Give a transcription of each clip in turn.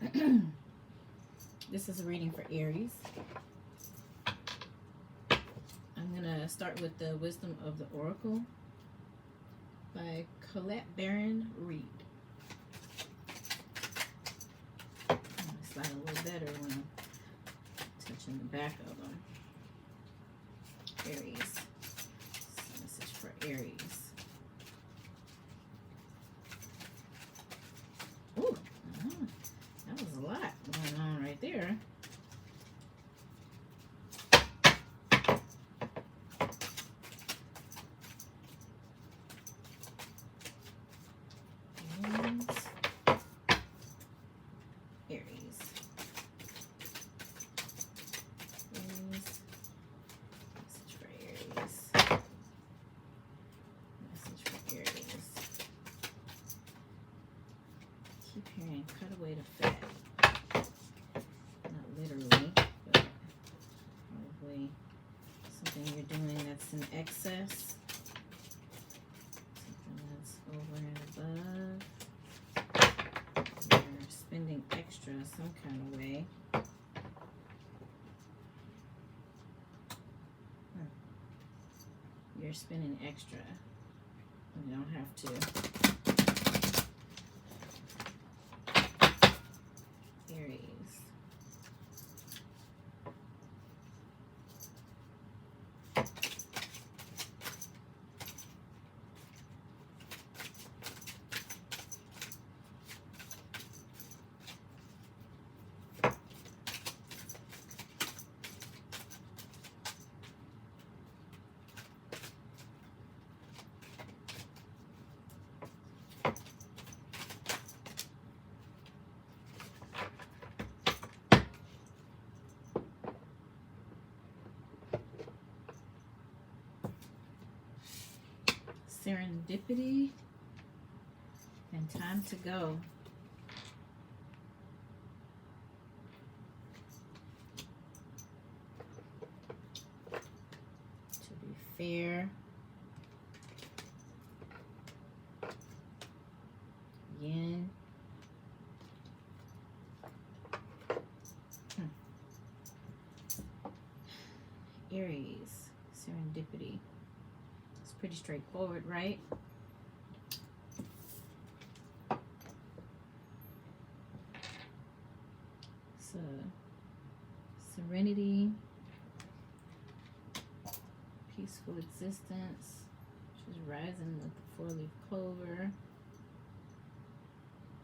This is a reading for Aries. I'm going to start with the Wisdom of the Oracle by Colette Baron Reed. It's like a little better when I'm touching the back of them. Aries. Message for Aries. Ooh, that was a lot going on right there. Cut away the fat. Not literally, but probably something you're doing that's in excess. Something that's over and above. You're spending extra some kind of way. You're spending extra. You don't have to. Aries. Serendipity and time to go. To be fair. Yin. Aries. Serendipity. Pretty straightforward, right? So, serenity, peaceful existence. She's rising with the 4-leaf clover.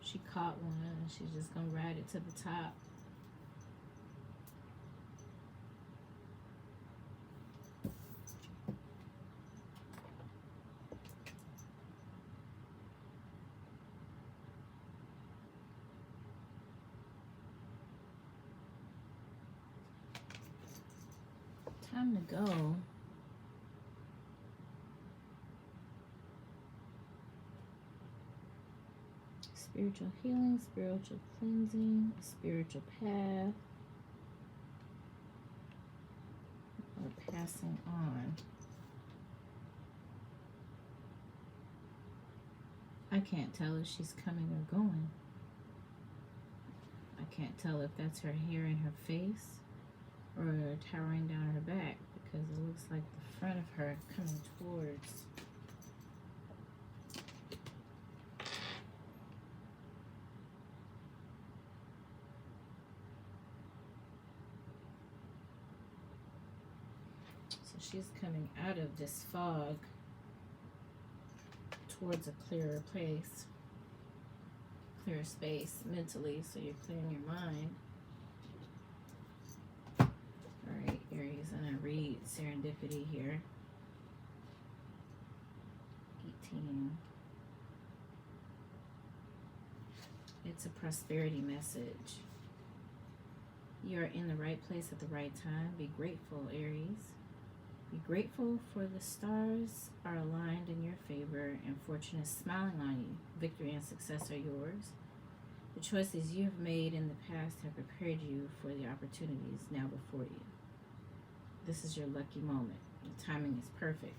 She caught one and she's just gonna ride it to the top. Time to go. Spiritual healing, spiritual cleansing, spiritual path, or passing on. I can't tell if she's coming or going. I can't tell if that's her hair in her face or towering down her back, because it looks like the front of her coming towards. So she's coming out of this fog towards a clearer place, clearer space mentally, so you're clearing your mind. Alright, Aries, I'm going to read Serendipity here. 18. It's a prosperity message. You are in the right place at the right time. Be grateful, Aries. Be grateful, for the stars are aligned in your favor and fortune is smiling on you. Victory and success are yours. The choices you have made in the past have prepared you for the opportunities now before you. This is your lucky moment. The timing is perfect.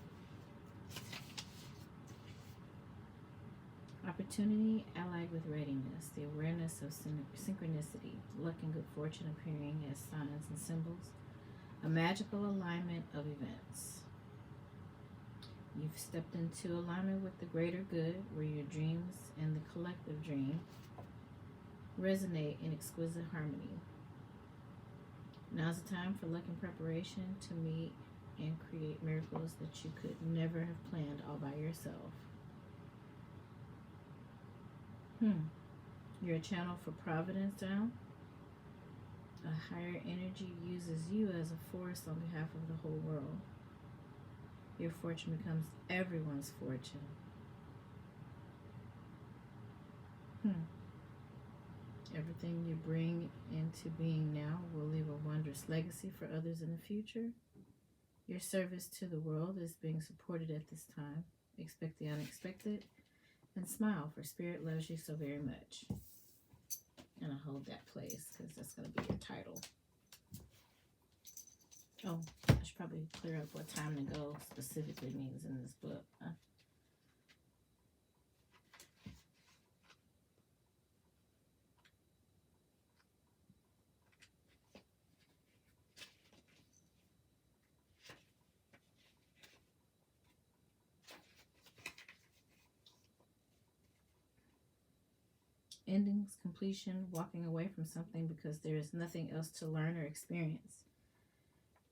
Opportunity allied with readiness, the awareness of synchronicity, luck and good fortune appearing as signs and symbols, a magical alignment of events. You've stepped into alignment with the greater good, where your dreams and the collective dream resonate in exquisite harmony. Now's the time for luck and preparation to meet and create miracles that you could never have planned all by yourself. You're a channel for providence now. A higher energy uses you as a force on behalf of the whole world. Your fortune becomes everyone's fortune. Everything you bring into being now will leave a wondrous legacy for others in the future. Your service to the world is being supported at this time. Expect the unexpected and smile, for Spirit loves you so very much. And I hold that place because that's going to be your title. Oh, I should probably clear up what time to go specifically means in this book. Endings, completion, walking away from something because there is nothing else to learn or experience.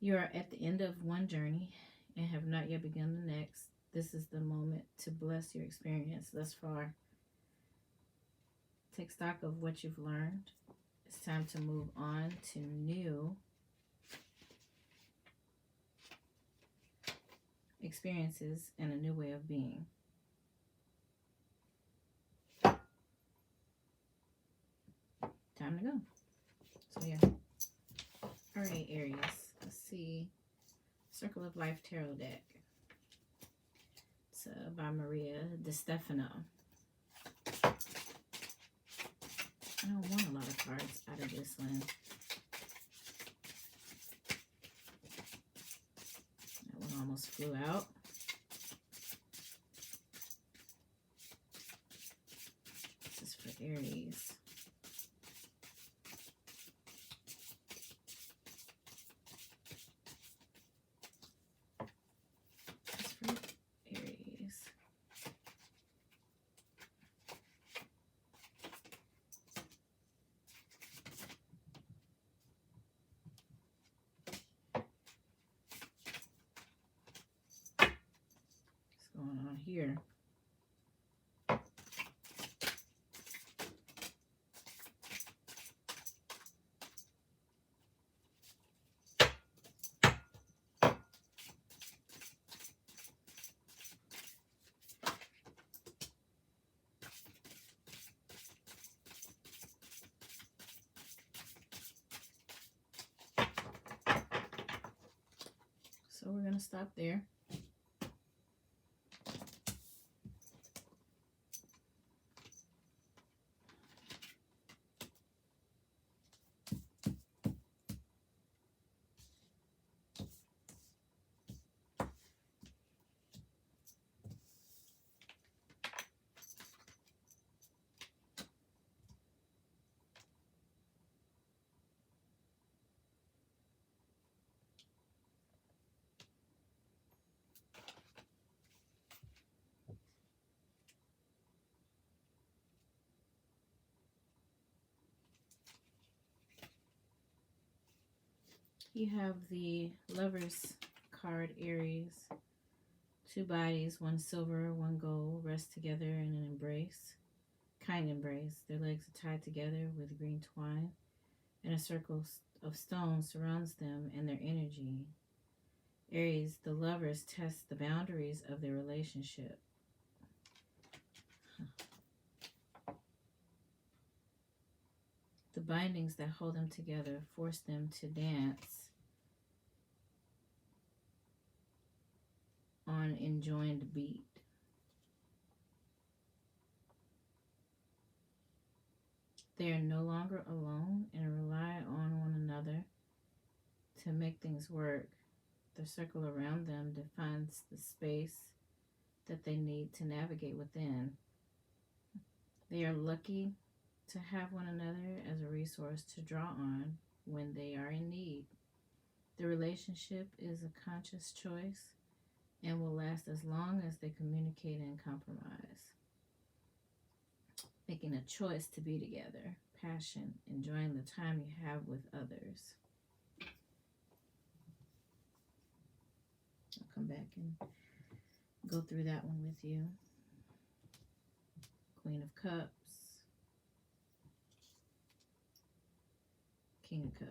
You are at the end of one journey and have not yet begun the next. This is the moment to bless your experience thus far. Take stock of what you've learned. It's time to move on to new experiences and a new way of being. Time to go. So yeah. All right, Aries. Let's see. Circle of Life Tarot deck. It's by Maria De Stefano. I don't want a lot of cards out of this one. That one almost flew out. This is for Aries. Here. So we're going to stop there. You have the Lovers card, Aries. Two bodies, one silver, one gold, rest together in an embrace. Kind embrace. Their legs are tied together with green twine, and a circle of stones surrounds them and their energy. Aries, the lovers test the boundaries of their relationship. The bindings that hold them together force them to dance on enjoined beat. They are no longer alone and rely on one another to make things work. The circle around them defines the space that they need to navigate within. They are lucky to have one another as a resource to draw on when they are in need. The relationship is a conscious choice and will last as long as they communicate and compromise. Making a choice to be together, passion, enjoying the time you have with others. I'll come back and go through that one with you. Queen of Cups, King of Cups.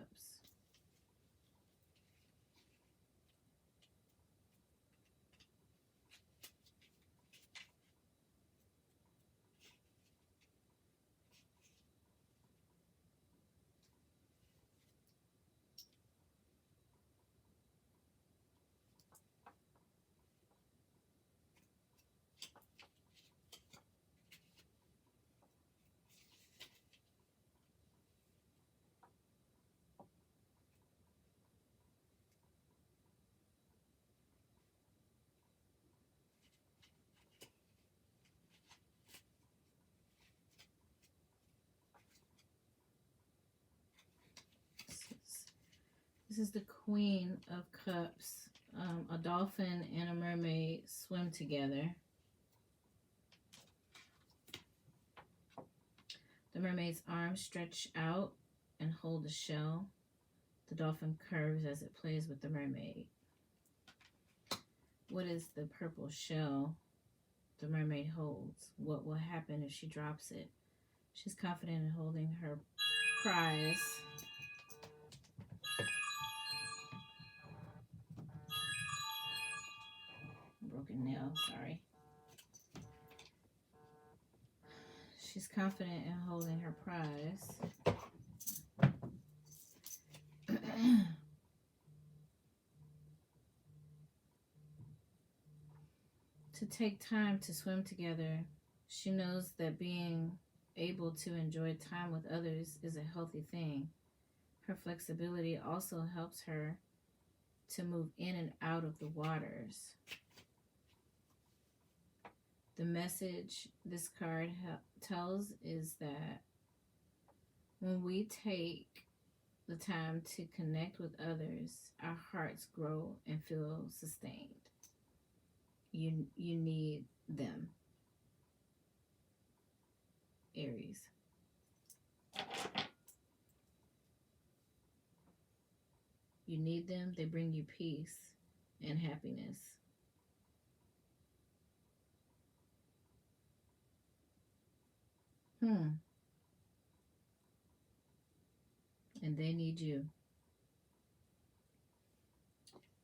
This is the Queen of Cups. A dolphin and a mermaid swim together. The mermaid's arms stretch out and hold the shell. The dolphin curves as it plays with the mermaid. What is the purple shell the mermaid holds? What will happen if she drops it? She's confident in holding her prize. Broken nail, sorry. She's confident in holding her prize. To take time to swim together, she knows that being able to enjoy time with others is a healthy thing. Her flexibility also helps her to move in and out of the waters. The message this card tells is that when we take the time to connect with others, our hearts grow and feel sustained. You need them, Aries. You need them. They bring you peace and happiness. And they need you.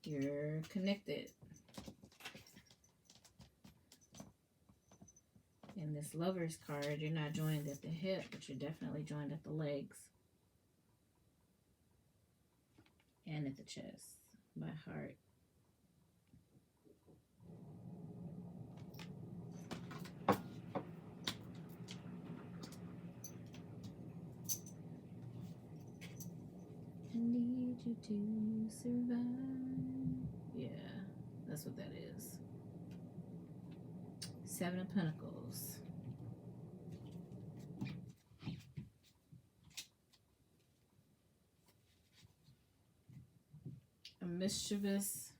You're connected. In this Lover's card, you're not joined at the hip, but you're definitely joined at the legs and at the chest by heart. I need you to survive. Yeah, that's what that is. Seven of Pentacles. A mischievous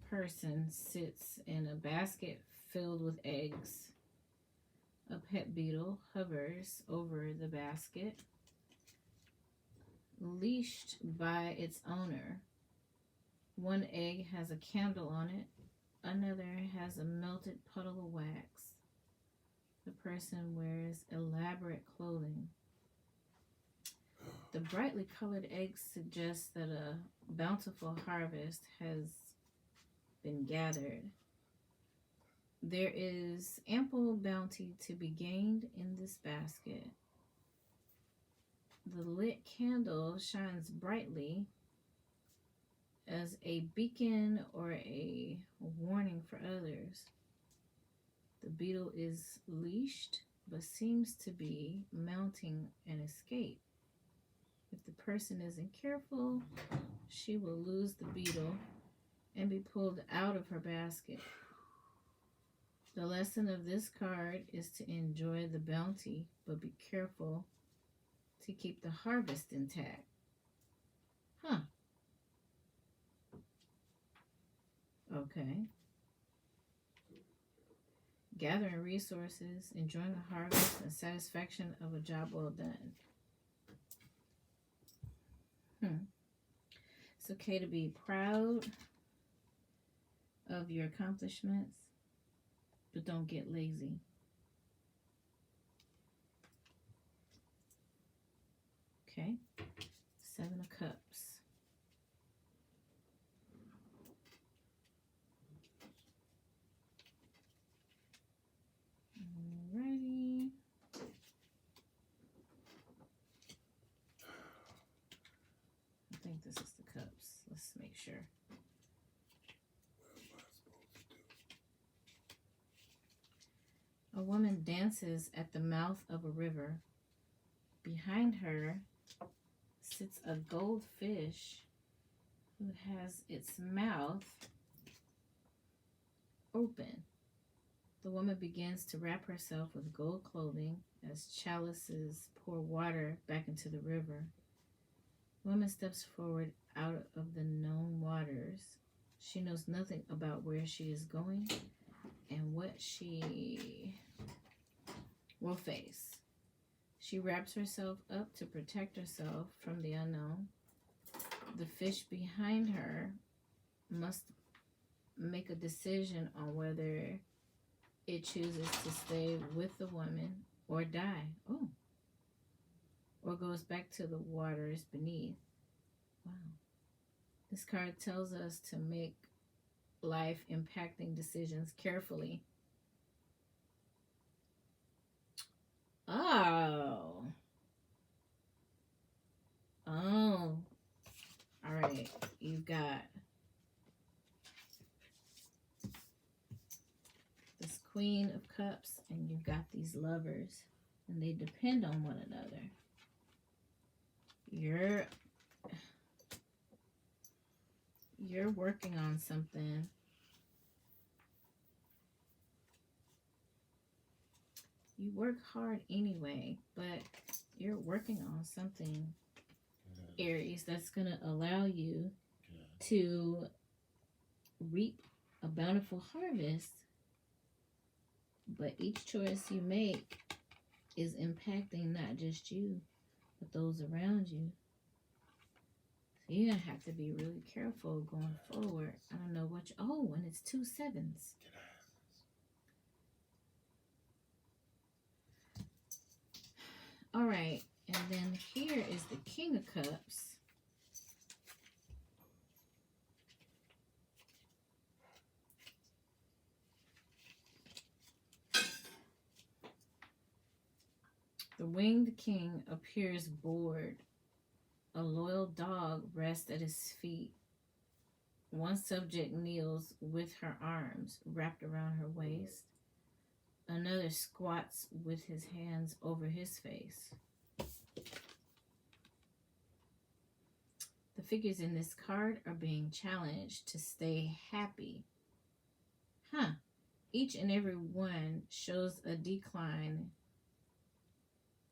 person sits in a basket filled with eggs. A pet beetle hovers over the basket, leashed by its owner. One egg has a candle on it. Another has a melted puddle of wax. The person wears elaborate clothing. The brightly colored eggs suggest that a bountiful harvest has been gathered. There is ample bounty to be gained in this basket. The lit candle shines brightly as a beacon or a warning for others. The beetle is leashed but seems to be mounting an escape. If the person isn't careful, she will lose the beetle and be pulled out of her basket. The lesson of this card is to enjoy the bounty, but be careful to keep the harvest intact. Huh. Okay. Gathering resources, enjoying the harvest, and satisfaction of a job well done. It's okay to be proud of your accomplishments, but don't get lazy. Okay. Seven of Cups. Alrighty. I think this is the Cups. Let's make sure. A woman dances at the mouth of a river. Behind her sits a goldfish who has its mouth open. The woman begins to wrap herself with gold clothing as chalices pour water back into the river. The woman steps forward out of the known waters. She knows nothing about where she is going and what she will face. She wraps herself up to protect herself from the unknown. The fish behind her must make a decision on whether it chooses to stay with the woman or die. Oh. Or goes back to the waters beneath. Wow. This card tells us to make life impacting decisions carefully. Oh. Oh. All right. You've got this Queen of Cups and you've got these lovers, and they depend on one another. You're working on something. You work hard anyway, but you're working on something, Aries, that's going to allow you to reap a bountiful harvest. But each choice you make is impacting not just you, but those around you. So you're going to have to be really careful going forward. I don't know what you... Oh, and it's 2 sevens. All right, and then here is the King of Cups. The winged king appears bored. A loyal dog rests at his feet. One subject kneels with her arms wrapped around her waist. Another squats with his hands over his face. The figures in this card are being challenged to stay happy. Each and every one shows a decline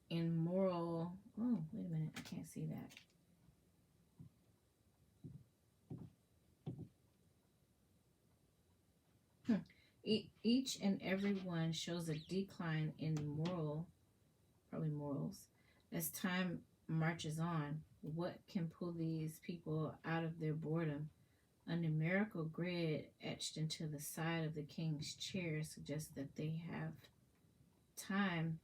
in moral... Oh, wait a minute. I can't see that. Each and every one shows a decline in morals, as time marches on. What can pull these people out of their boredom? A numerical grid etched into the side of the king's chair suggests that they have time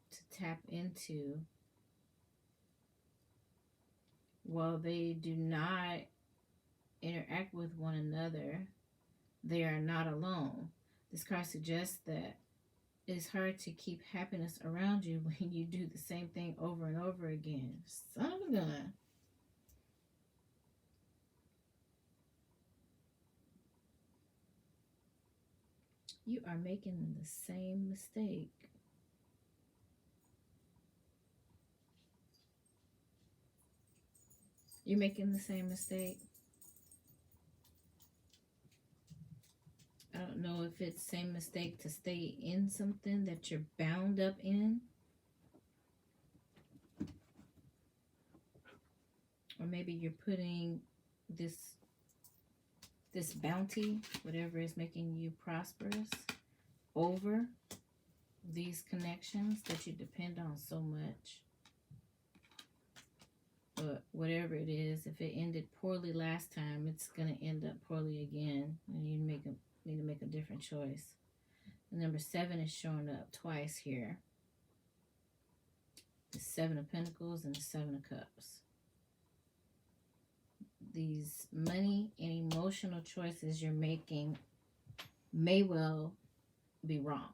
to tap into. While they do not interact with one another, they are not alone. This card suggests that it's hard to keep happiness around you when you do the same thing over and over again. Son of a gun. You are making the same mistake. You're making the same mistake. I don't know if it's same mistake to stay in something that you're bound up in. Or maybe you're putting this bounty, whatever is making you prosperous, over these connections that you depend on so much. But whatever it is, if it ended poorly last time, it's going to end up poorly again. And you need to make a different choice. The number 7 is showing up twice here. The 7 of Pentacles and the 7 of Cups. These money and emotional choices you're making may well be wrong.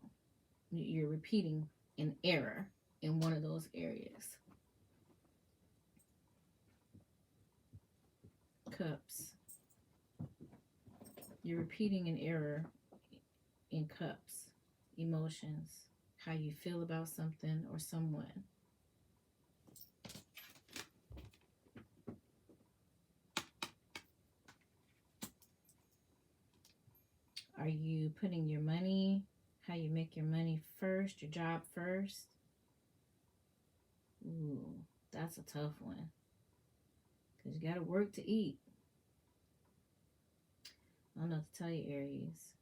You're repeating an error in one of those areas. Cups. You're repeating an error in cups. Emotions. How you feel about something or someone. Are you putting your money, how you make your money first, your job first? Ooh, that's a tough one. Because you got to work to eat. I don't know what to tell you, Aries.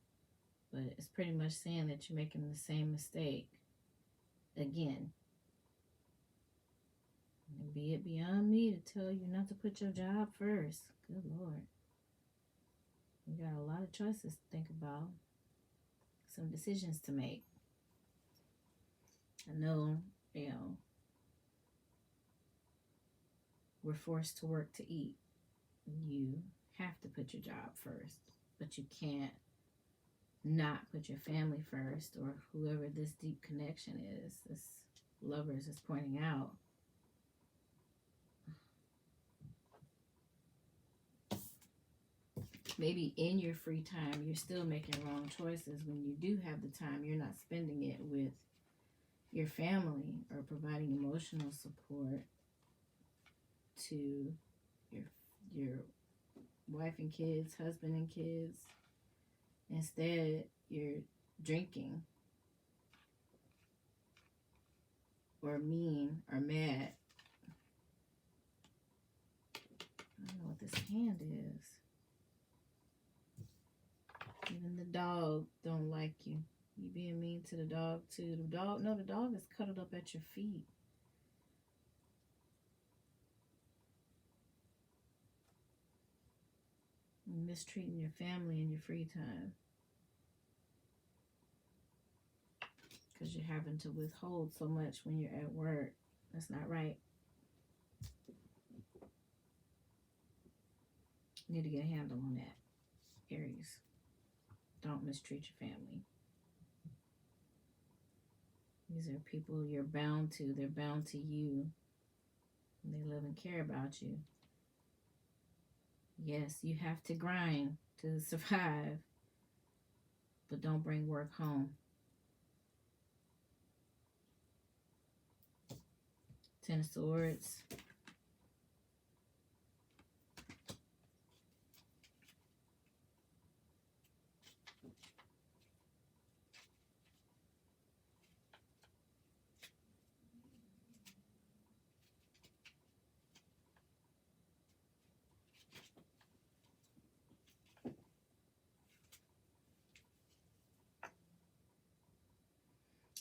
But it's pretty much saying that you're making the same mistake again. And be it beyond me to tell you not to put your job first. Good Lord. You got a lot of choices to think about. Some decisions to make. I know, we're forced to work to eat. You have to put your job first. But you can't not put your family first, or whoever this deep connection is, this lovers is pointing out. Maybe in your free time, you're still making wrong choices. When you do have the time, you're not spending it with your family or providing emotional support to your wife and kids, husband and kids. Instead, you're drinking or mean or mad. I don't know what this hand is. Even the dog don't like you. You being mean to the dog too. The dog is cuddled up at your feet. You're mistreating your family in your free time. Because you're having to withhold so much when you're at work. That's not right. You need to get a handle on that, Aries. Don't mistreat your family. These are people you're bound to. They're bound to you. And they love and care about you. Yes, you have to grind to survive. But don't bring work home. Ten of Swords.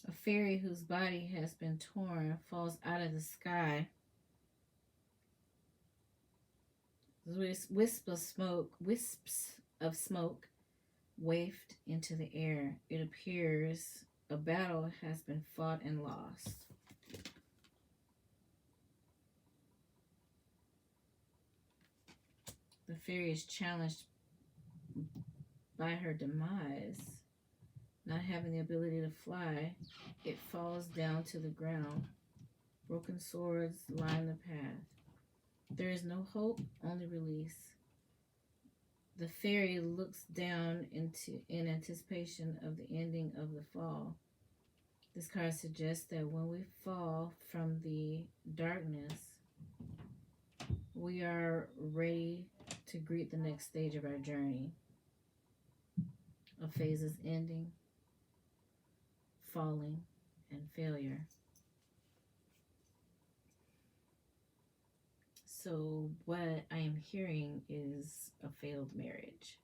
A fairy whose body has been torn falls out of the sky. Wisps of smoke wafted into the air. It appears a battle has been fought and lost. The fairy is challenged by her demise. Not having the ability to fly, it falls down to the ground. Broken swords line the path. There is no hope, only release. The fairy looks down in anticipation of the ending of the fall. This card suggests that when we fall from the darkness, we are ready to greet the next stage of our journey. A phase is ending, falling, and failure. So, what I am hearing is a failed marriage.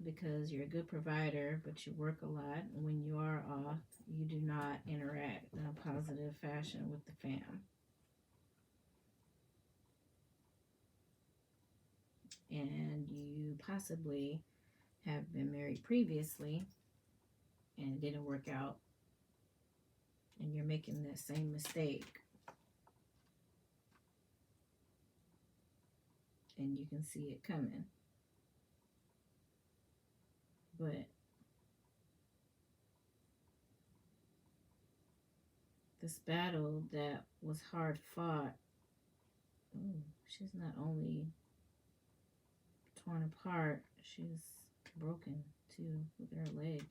Because you're a good provider, but you work a lot. When you are off, you do not interact in a positive fashion with the fam. And you possibly have been married previously and it didn't work out, and you're making that same mistake. And you can see it coming. But this battle that was hard fought, ooh, she's not only torn apart, she's broken too. Look at her leg.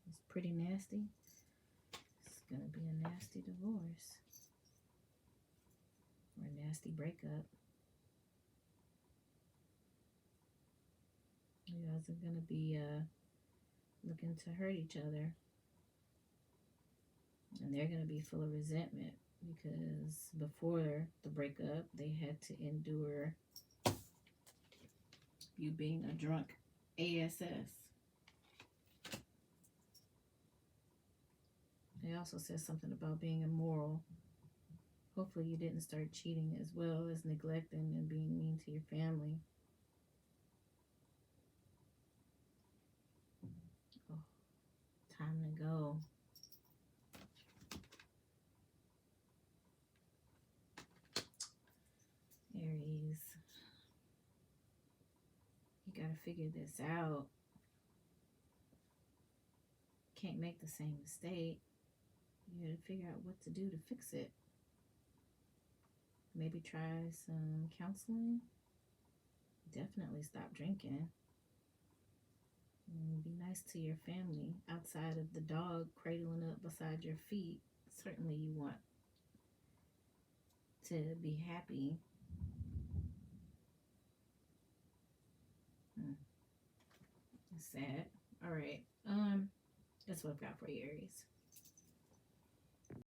It's pretty nasty. It's gonna be a nasty divorce or a nasty breakup. You guys are gonna be looking to hurt each other, and they're gonna be full of resentment because before the breakup, they had to endure you being a drunk ASS. They also said something about being immoral. Hopefully, you didn't start cheating as well as neglecting and being mean to your family. Oh, time to go. Aries, you gotta figure this out. Can't make the same mistake. You gotta figure out what to do to fix it. Maybe try some counseling. Definitely stop drinking. And be nice to your family outside of the dog cradling up beside your feet. Certainly, you want to be happy. It's sad. All right. That's what I've got for you, Aries.